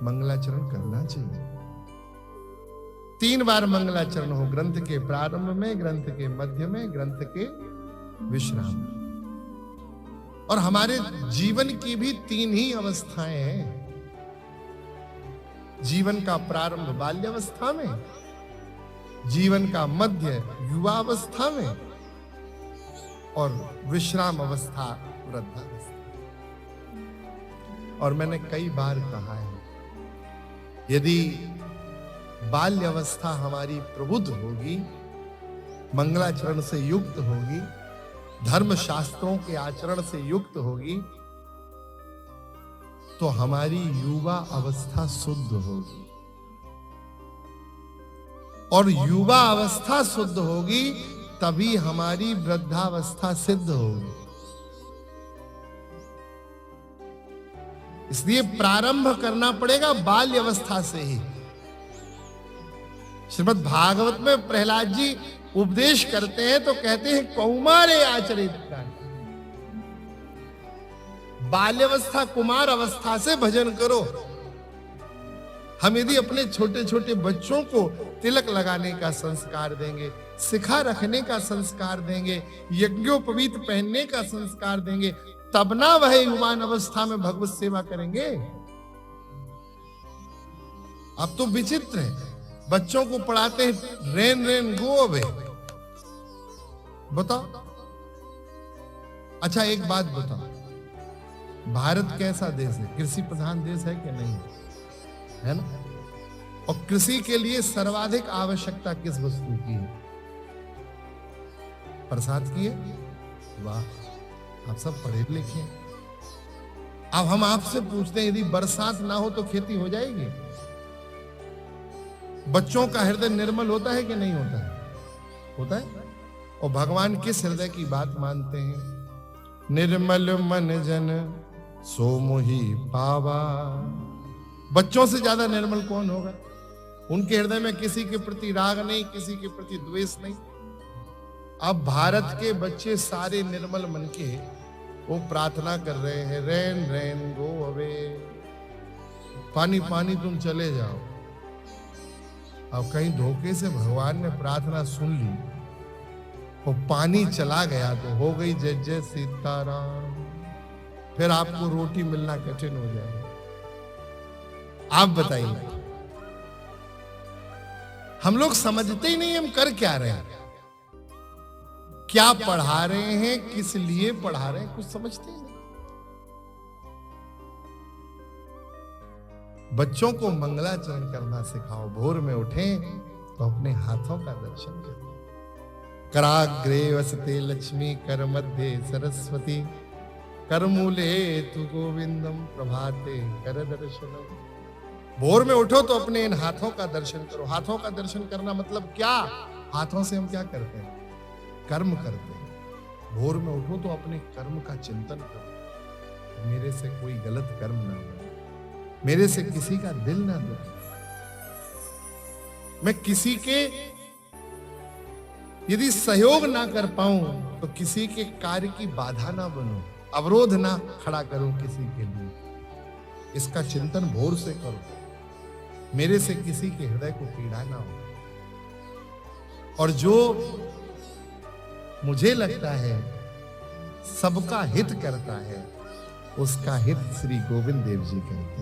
मंगलाचरण करना चाहिए। 3 बार मंगलाचरण हो, ग्रंथ के प्रारंभ में, ग्रंथ के मध्य में, ग्रंथ के विश्राम में। और हमारे जीवन की भी 3 ही अवस्थाएं हैं। जीवन का प्रारंभ बाल्यावस्था में, जीवन का मध्य युवावस्था में, और विश्राम अवस्था वृद्धावस्था। और मैंने कई बार कहा है, यदि बाल्य अवस्था हमारी प्रबुद्ध होगी, मंगलाचरण से युक्त होगी, धर्म शास्त्रों के आचरण से युक्त होगी, तो हमारी युवा अवस्था शुद्ध होगी। और युवा अवस्था शुद्ध होगी तभी हमारी वृद्धावस्था सिद्ध होगी। इसलिए प्रारंभ करना पड़ेगा बाल्य अवस्था से ही। श्रीमद् भागवत में प्रहलाद जी उपदेश करते हैं तो कहते हैं कौमारे आचरित काल। बाल्यावस्था कुमार अवस्था से भजन करो। हम यदि अपने छोटे छोटे बच्चों को तिलक लगाने का संस्कार देंगे, सिखा रखने का संस्कार देंगे, यज्ञोपवीत पहनने का संस्कार देंगे, तब ना वह युवान अवस्था में भगवत सेवा करेंगे। अब तो विचित्र है, बच्चों को पढ़ाते हैं रेन रेन गो अवे। बताओ, अच्छा एक बात बताओ, भारत कैसा देश है? कृषि प्रधान देश है कि नहीं है ना? और कृषि के लिए सर्वाधिक आवश्यकता किस वस्तु की है? प्रसाद की है। वाह, आप सब पढ़े लिखे। अब हम आपसे पूछते हैं, यदि बरसात ना हो तो खेती हो जाएगी? बच्चों का हृदय निर्मल होता है कि नहीं होता है? होता है। और भगवान किस हृदय की बात मानते हैं? निर्मल मन जन सो मोहि पावा। बच्चों से ज्यादा निर्मल कौन होगा? उनके हृदय में किसी के प्रति राग नहीं, किसी के प्रति द्वेष नहीं। अब भारत के बच्चे सारे निर्मल मन के वो प्रार्थना कर रहे हैं, रेन रेन गो अवे, पानी पानी तुम चले जाओ। अब कहीं धोखे से भगवान ने प्रार्थना सुन ली, वो पानी चला गया तो हो गई जय जय सीताराम। फिर आपको रोटी मिलना कठिन हो जाएगा। आप बताइए, हम लोग समझते ही नहीं हम कर क्या रहे हैं, क्या पढ़ा रहे हैं, किस लिए पढ़ा रहे हैं, कुछ समझते ही नहीं। बच्चों को मंगलाचरण करना सिखाओ। भोर में उठें तो अपने हाथों का दर्शन करें। कराग्रे वसते लक्ष्मी, कर मध्य सरस्वती, कर मूले तु गोविंदम, प्रभाते कर दर्शनम। भोर में उठो तो अपने इन हाथों का दर्शन करो। हाथों का दर्शन करना मतलब क्या? हाथों से हम क्या करते हैं? कर्म करते हैं। भोर में उठो तो अपने कर्म का चिंतन करो, मेरे से कोई गलत कर्म ना हो, मेरे से किसी का दिल ना दुखे, मैं किसी के यदि सहयोग ना कर पाऊं तो किसी के कार्य की बाधा ना बनूं, अवरोध ना खड़ा करूं किसी के लिए। इसका चिंतन भोर से करो, मेरे से किसी के हृदय को पीड़ा ना हो। और जो मुझे लगता है सबका हित करता है, उसका हित श्री गोविंद देव जी करते हैं।